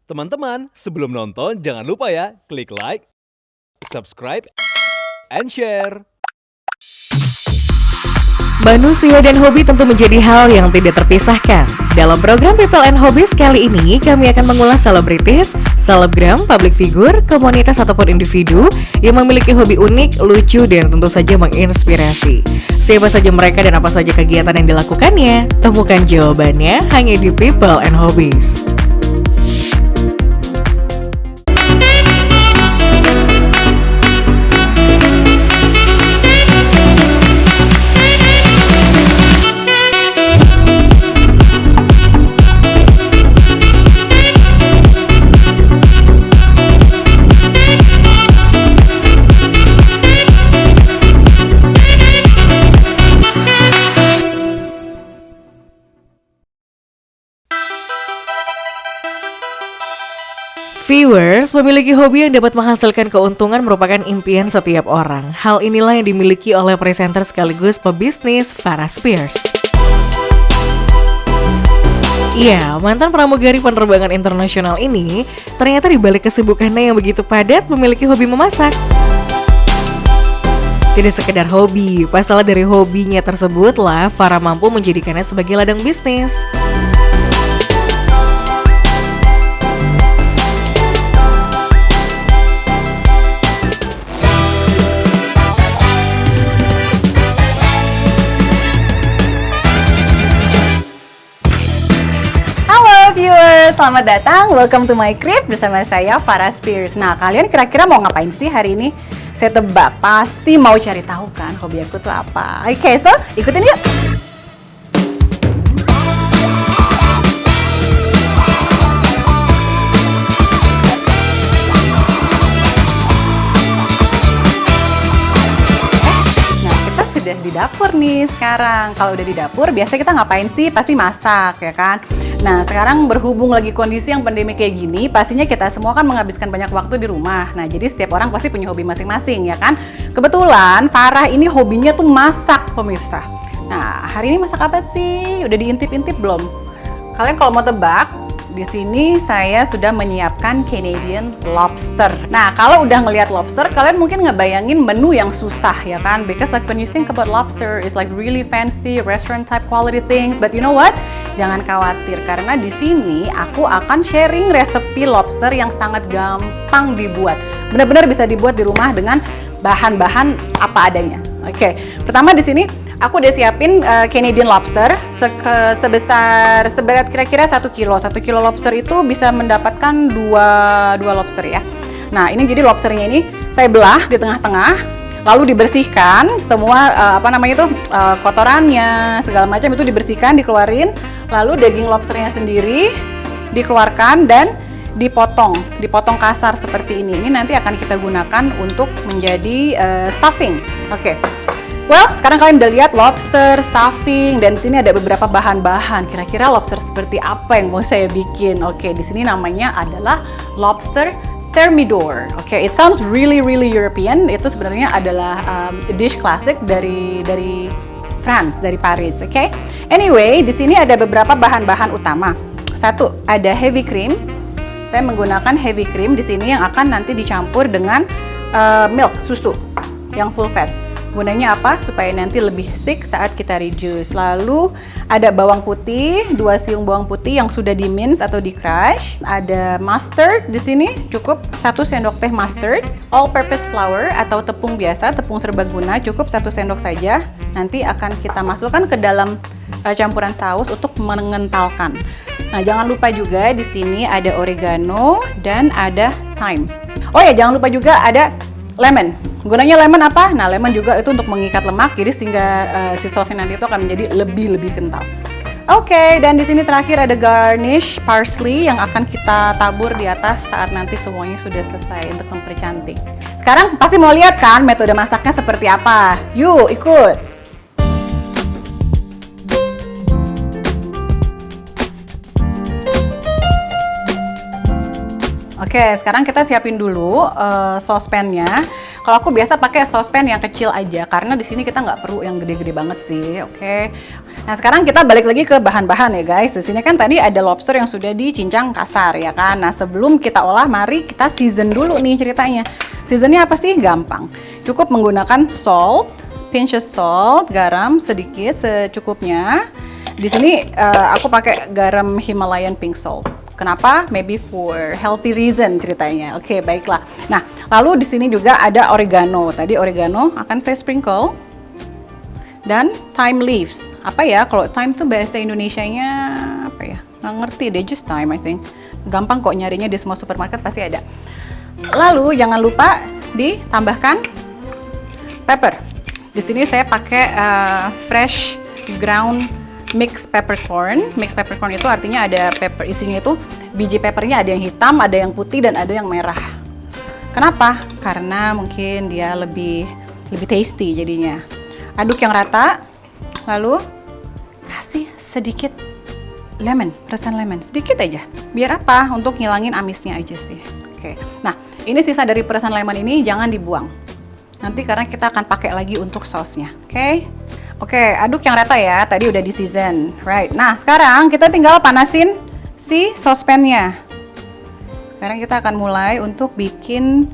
Teman-teman, sebelum nonton jangan lupa ya, klik like, subscribe, and share. Manusia dan hobi tentu menjadi hal yang tidak terpisahkan. Dalam program People and Hobbies kali ini, kami akan mengulas selebritis, selebgram, public figure, komunitas ataupun individu yang memiliki hobi unik, lucu, dan tentu saja menginspirasi. Siapa saja mereka dan apa saja kegiatan yang dilakukannya? Temukan jawabannya hanya di People and Hobbies. Viewers, memiliki hobi yang dapat menghasilkan keuntungan merupakan impian setiap orang. Hal inilah yang dimiliki oleh presenter sekaligus pebisnis Farah Spears. Iya, mantan pramugari penerbangan internasional ini ternyata dibalik kesibukannya yang begitu padat memiliki hobi memasak. Tidak sekedar hobi, pasalnya dari hobinya tersebutlah Farah mampu menjadikannya sebagai ladang bisnis. Viewers, selamat datang, welcome to my crib bersama saya Farah Spears. Nah, kalian kira-kira mau ngapain sih hari ini? Saya tebak, pasti mau cari tahu kan hobi aku tuh apa. Oke, so ikutin yuk. Udah di dapur nih sekarang. Kalau udah di dapur, biasa kita ngapain sih? Pasti masak, ya kan? Nah, sekarang berhubung lagi kondisi yang pandemi kayak gini, pastinya kita semua kan menghabiskan banyak waktu di rumah. Nah, jadi setiap orang pasti punya hobi masing-masing, ya kan? Kebetulan, Farah ini hobinya tuh masak, pemirsa. Nah, hari ini masak apa sih? Udah diintip-intip belum? Kalian kalau mau tebak, di sini saya sudah menyiapkan Canadian lobster. Nah, kalau udah ngelihat lobster, kalian mungkin ngebayangin menu yang susah, ya kan? Because like when you think about lobster, it's like really fancy restaurant type quality things. But you know what? Jangan khawatir, karena di sini aku akan sharing resepi lobster yang sangat gampang dibuat. Benar-benar bisa dibuat di rumah dengan bahan-bahan apa adanya. Oke, pertama di sini aku udah siapin Canadian lobster seberat kira-kira 1 kilo. 1 kilo lobster itu bisa mendapatkan 2 lobster ya. Nah, ini jadi lobsternya ini saya belah di tengah-tengah, lalu dibersihkan semua kotorannya, segala macam itu dibersihkan, dikeluarin. Lalu daging lobsternya sendiri dikeluarkan dan dipotong kasar seperti ini. Ini nanti akan kita gunakan untuk menjadi stuffing. Oke. Well, sekarang kalian udah lihat lobster, stuffing, dan di sini ada beberapa bahan-bahan. Kira-kira lobster seperti apa yang mau saya bikin? Oke, di sini namanya adalah lobster thermidor. Oke, it sounds really European. Itu sebenarnya adalah dish classic dari France, dari Paris. Oke. Anyway, di sini ada beberapa bahan-bahan utama. Satu, ada heavy cream. Saya menggunakan heavy cream di sini yang akan nanti dicampur dengan milk, susu yang full fat. Gunanya apa? Supaya nanti lebih thick saat kita reduce. Lalu ada bawang putih, 2 siung bawang putih yang sudah di mince atau di crush. Ada mustard di sini, cukup 1 sendok teh mustard. All purpose flour atau tepung biasa, tepung serbaguna, cukup 1 sendok saja. Nanti akan kita masukkan ke dalam campuran saus untuk mengentalkan. Nah, jangan lupa juga di sini ada oregano dan ada thyme. Oh ya, jangan lupa juga ada lemon. Gunanya lemon apa? Nah, lemon juga itu untuk mengikat lemak, jadi sehingga si sausnya nanti itu akan menjadi lebih kental. Oke, dan di sini terakhir ada garnish parsley yang akan kita tabur di atas saat nanti semuanya sudah selesai untuk mempercantik. Sekarang pasti mau lihat kan metode masaknya seperti apa? Yuk, ikut! Oke, sekarang kita siapin dulu saucepannya. Kalau aku biasa pakai saucepan yang kecil aja, karena di sini kita nggak perlu yang gede-gede banget sih. Oke, Nah, sekarang kita balik lagi ke bahan-bahan ya guys. Di sini kan tadi ada lobster yang sudah dicincang kasar ya kan. Nah, sebelum kita olah, mari kita season dulu nih ceritanya. Seasonnya apa sih? Gampang. Cukup menggunakan salt, pinch of salt, garam sedikit secukupnya. Di sini aku pakai garam Himalayan pink salt. Kenapa? Maybe for healthy reason ceritanya. Oke, baiklah. Nah, lalu di sini juga ada oregano. Tadi oregano akan saya sprinkle. Dan thyme leaves. Apa ya, kalau thyme tuh bahasa Indonesianya apa ya? Nggak ngerti deh, just thyme I think. Gampang kok nyarinya di semua supermarket pasti ada. Lalu jangan lupa ditambahkan pepper. Di sini saya pakai fresh ground mixed peppercorn. Mixed peppercorn itu artinya ada pepper, isinya itu biji peppernya ada yang hitam, ada yang putih, dan ada yang merah. Kenapa? Karena mungkin dia lebih tasty jadinya. Aduk yang rata, lalu kasih sedikit lemon, perasan lemon, sedikit aja. Biar apa? Untuk ngilangin amisnya aja sih. Oke. Nah, ini sisa dari perasan lemon ini jangan dibuang. Nanti karena kita akan pakai lagi untuk sausnya. Oke, aduk yang rata ya. Tadi udah di season, right? Nah, sekarang kita tinggal panasin si saucepannya. Sekarang kita akan mulai untuk bikin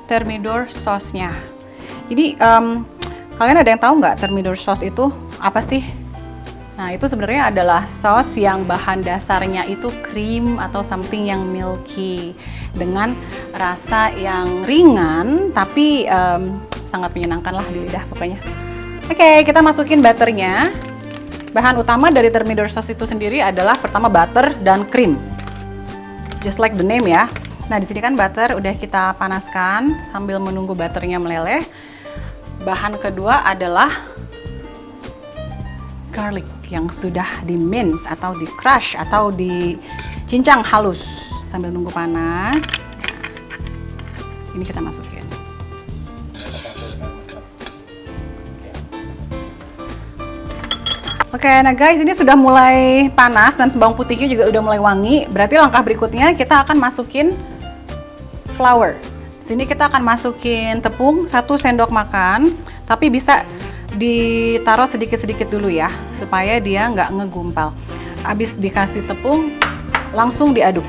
thermidor sauce-nya. Jadi, kalian ada yang tahu nggak thermidor sauce itu apa sih? Nah, itu sebenarnya adalah saus yang bahan dasarnya itu krim atau something yang milky dengan rasa yang ringan tapi sangat menyenangkan lah di lidah pokoknya. Oke, kita masukin butternya. Bahan utama dari thermidor sauce itu sendiri adalah pertama butter dan krim. Just like the name ya. Nah, di sini kan butter udah kita panaskan sambil menunggu butternya meleleh. Bahan kedua adalah garlic yang sudah di mince atau di crush atau dicincang halus sambil nunggu panas. Ini kita masukin. Oke, nah guys, ini sudah mulai panas dan bawang putihnya juga udah mulai wangi. Berarti langkah berikutnya kita akan masukin flour. Sini kita akan masukin tepung 1 sendok makan, tapi bisa ditaruh sedikit-sedikit dulu ya, supaya dia nggak ngegumpal. Habis dikasih tepung, langsung diaduk.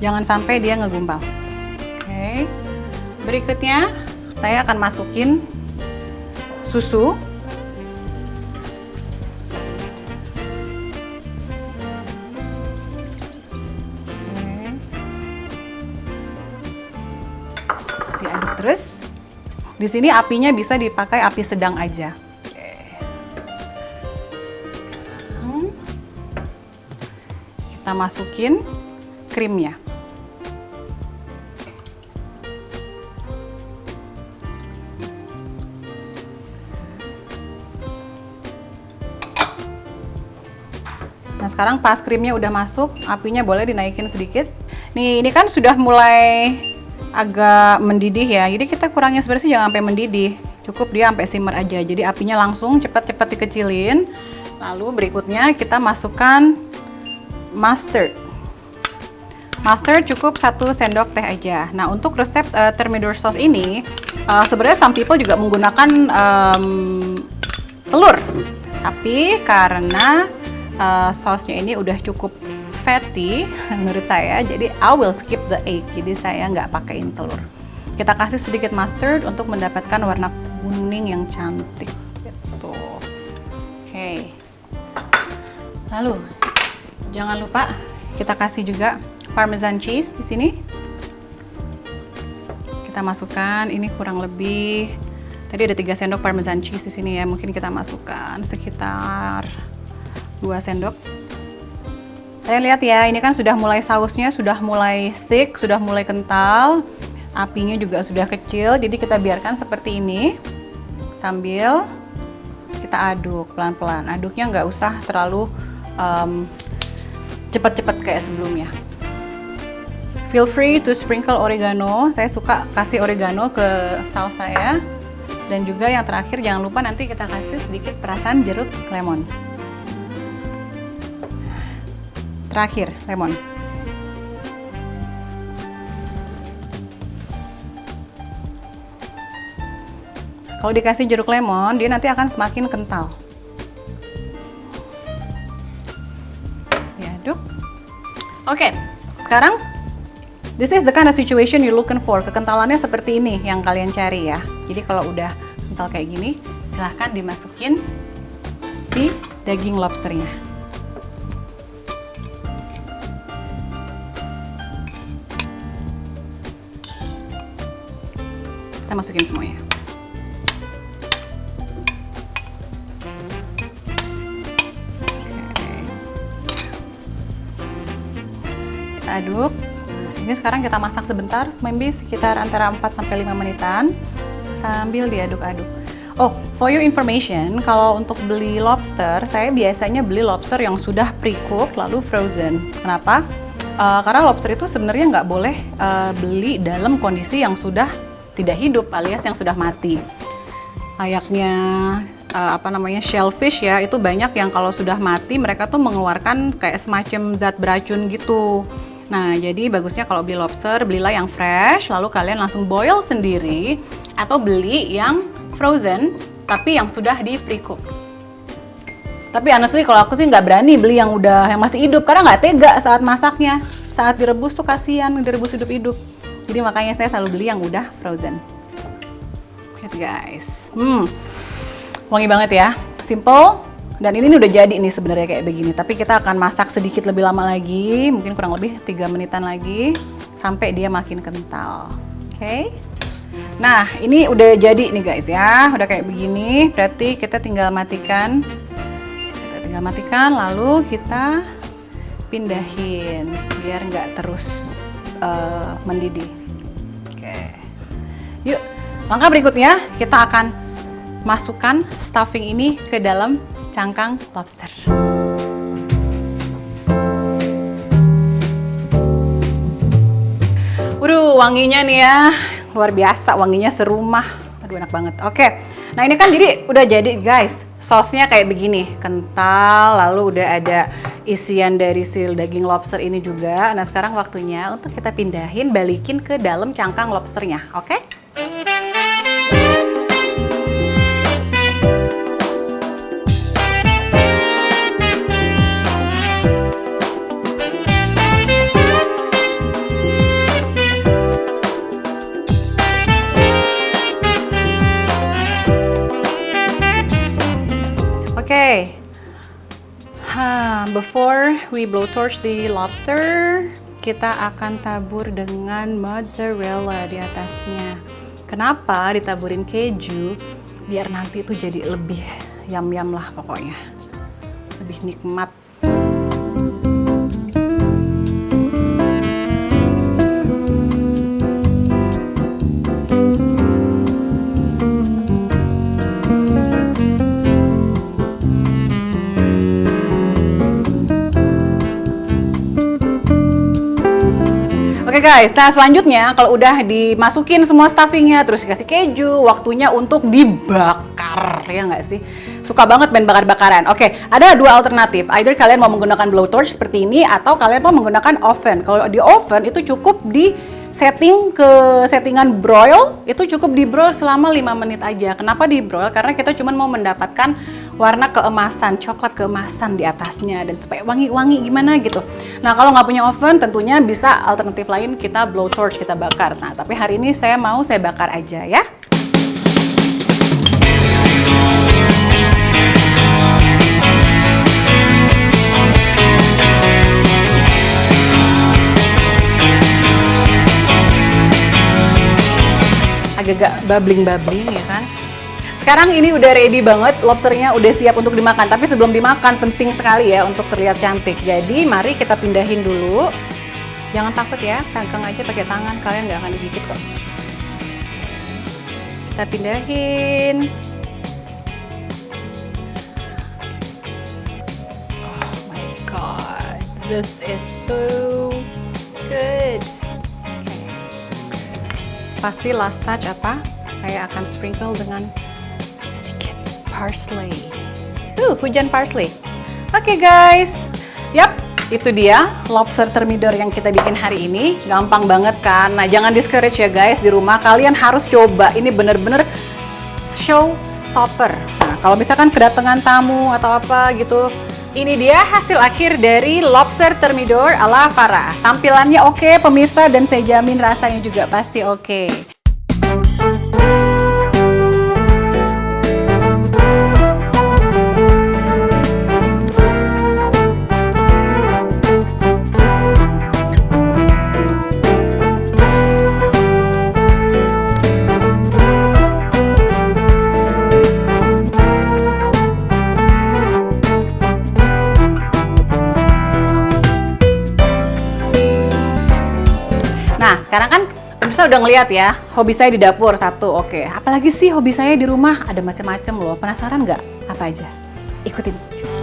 Jangan sampai dia ngegumpal. Oke. Berikutnya, saya akan masukin susu. Diaduk terus. Di sini apinya bisa dipakai api sedang aja. Kita masukin krimnya. Nah, sekarang pas krimnya udah masuk, apinya boleh dinaikin sedikit. Nih, ini kan sudah mulai agak mendidih ya, jadi kita kurangin sebenarnya jangan sampai mendidih, cukup dia sampai simmer aja, jadi apinya langsung cepat-cepat dikecilin. Lalu berikutnya kita masukkan mustard cukup 1 sendok teh aja. Nah, untuk resep thermidor sauce ini sebenarnya some people juga menggunakan telur, tapi karena sausnya ini udah cukup fatty menurut saya, jadi I will skip the egg, jadi saya nggak pakaiin telur. Kita kasih sedikit mustard untuk mendapatkan warna kuning yang cantik gitu. Oke. Lalu jangan lupa kita kasih juga parmesan cheese di sini. Kita masukkan, ini kurang lebih tadi ada 3 sendok parmesan cheese di sini ya, mungkin kita masukkan sekitar 2 sendok. Kalian lihat ya, ini kan sudah mulai sausnya sudah mulai thick, sudah mulai kental, apinya juga sudah kecil, jadi kita biarkan seperti ini sambil kita aduk pelan-pelan. Aduknya nggak usah terlalu cepat-cepat kayak sebelumnya. Feel free to sprinkle oregano. Saya suka kasih oregano ke saus saya. Dan juga yang terakhir, jangan lupa nanti kita kasih sedikit perasan jeruk lemon. Terakhir, lemon. Kalau dikasih jeruk lemon, dia nanti akan semakin kental. Oke, sekarang this is the kind of situation you're looking for. Kekentalannya seperti ini yang kalian cari ya. Jadi kalau udah kental kayak gini, silahkan dimasukin si daging lobsternya. Kita masukin semuanya. Aduk. Ini sekarang kita masak sebentar, maybe sekitar antara 4-5 menitan sambil diaduk-aduk. Oh, for your information, kalau untuk beli lobster, saya biasanya beli lobster yang sudah pre-cook lalu frozen. Kenapa? Karena lobster itu sebenarnya nggak boleh beli dalam kondisi yang sudah tidak hidup alias yang sudah mati. Layaknya shellfish ya, itu banyak yang kalau sudah mati mereka tuh mengeluarkan kayak semacam zat beracun gitu. Nah, jadi bagusnya kalau beli lobster, belilah yang fresh, lalu kalian langsung boil sendiri, atau beli yang frozen, tapi yang sudah di pre-cook. Tapi honestly kalau aku sih nggak berani beli yang masih hidup, karena nggak tega saat masaknya. Saat direbus tuh kasihan, direbus hidup-hidup. Jadi makanya saya selalu beli yang udah frozen. Lihat guys, wangi banget ya, simple. Dan ini udah jadi nih sebenarnya kayak begini, tapi kita akan masak sedikit lebih lama lagi, mungkin kurang lebih 3 menitan lagi sampai dia makin kental. Oke. Nah, ini udah jadi nih guys ya, udah kayak begini, berarti kita tinggal matikan. Lalu kita pindahin biar nggak terus mendidih. Oke. Yuk, langkah berikutnya kita akan masukkan stuffing ini ke dalam cangkang lobster. Waduh, wanginya nih ya, luar biasa, wanginya serumah. Aduh, enak banget. Oke, nah ini kan jadi udah jadi guys. Sausnya kayak begini, kental, lalu udah ada isian dari si daging lobster ini juga. Nah sekarang waktunya untuk kita pindahin, balikin ke dalam cangkang lobsternya, oke? Okay, before we blowtorch the lobster, kita akan tabur dengan mozzarella di atasnya. Kenapa ditaburin keju? Biar nanti itu jadi lebih yum-yum lah pokoknya, lebih nikmat. Oke guys, nah selanjutnya kalau udah dimasukin semua stuffingnya, terus dikasih keju, waktunya untuk dibakar, ya nggak sih? Suka banget main bakar-bakaran. Oke, ada dua alternatif. Either kalian mau menggunakan blowtorch seperti ini, atau kalian mau menggunakan oven. Kalau di oven itu cukup di setting ke settingan broil, itu cukup di broil selama 5 menit aja. Kenapa di broil? Karena kita cuma mau mendapatkan warna keemasan, coklat keemasan di atasnya, dan supaya wangi-wangi gimana gitu. Nah kalau nggak punya oven, tentunya bisa alternatif lain, kita blowtorch, kita bakar. Nah tapi hari ini saya bakar aja ya. Agak bubbling ya kan. Sekarang ini udah ready banget, lobsternya udah siap untuk dimakan. Tapi sebelum dimakan penting sekali ya untuk terlihat cantik. Jadi mari kita pindahin dulu. Jangan takut ya, pegang aja pakai tangan, kalian nggak akan digigit kok. Kita pindahin. Oh my god, this is so good. Pasti last touch apa? Saya akan sprinkle dengan sedikit parsley. Hujan parsley. Oke guys. Yap, itu dia lobster thermidor yang kita bikin hari ini. Gampang banget kan? Nah, jangan discourage ya guys di rumah. Kalian harus coba. Ini bener-bener showstopper. Nah, kalau misalkan kedatangan tamu atau apa gitu, Ini dia hasil akhir dari lobster thermidor ala Farah. Tampilannya oke pemirsa, dan saya jamin rasanya juga pasti oke. Nah, sekarang kan pemirsa udah ngeliat ya, hobi saya di dapur satu, oke. Apalagi sih hobi saya di rumah? Ada macam-macam loh. Penasaran nggak? Apa aja? Ikutin.